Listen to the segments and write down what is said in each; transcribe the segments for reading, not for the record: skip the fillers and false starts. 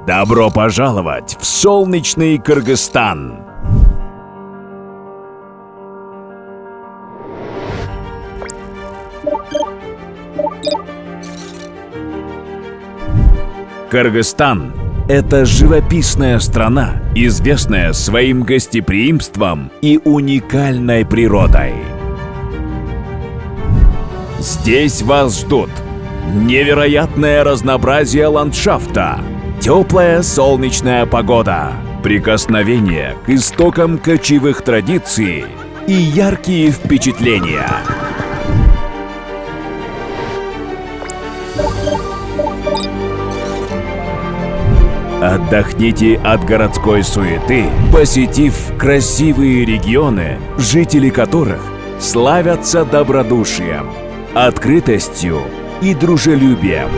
Добро пожаловать в солнечный Кыргызстан! Кыргызстан – это живописная страна, известная своим гостеприимством и уникальной природой. Здесь вас ждут невероятное разнообразие ландшафта, теплая солнечная погода, прикосновение к истокам кочевых традиций и яркие впечатления. Отдохните от городской суеты, посетив красивые регионы, жители которых славятся добродушием, открытостью и дружелюбием.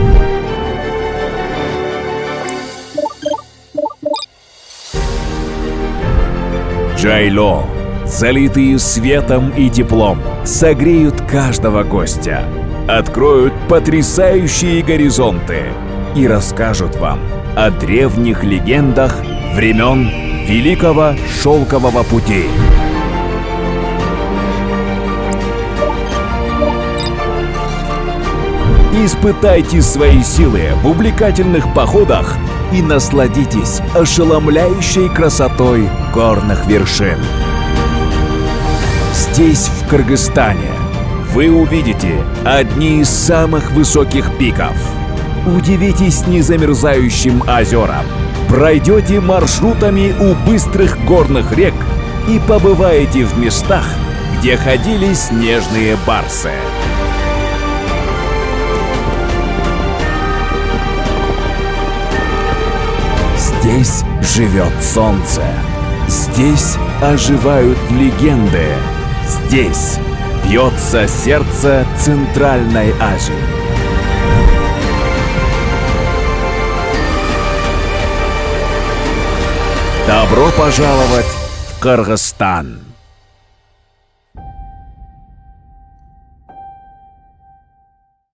Джайло, залитые светом и теплом, согреют каждого гостя, откроют потрясающие горизонты и расскажут вам о древних легендах времен Великого Шелкового пути. Испытайте свои силы в увлекательных походах и насладитесь ошеломляющей красотой горных вершин. Здесь, в Кыргызстане, вы увидите одни из самых высоких пиков. Удивитесь незамерзающим озерам, пройдете маршрутами у быстрых горных рек и побываете в местах, где ходили снежные барсы. Здесь живет солнце, здесь оживают легенды, здесь бьется сердце Центральной Азии. Добро пожаловать в Кыргызстан!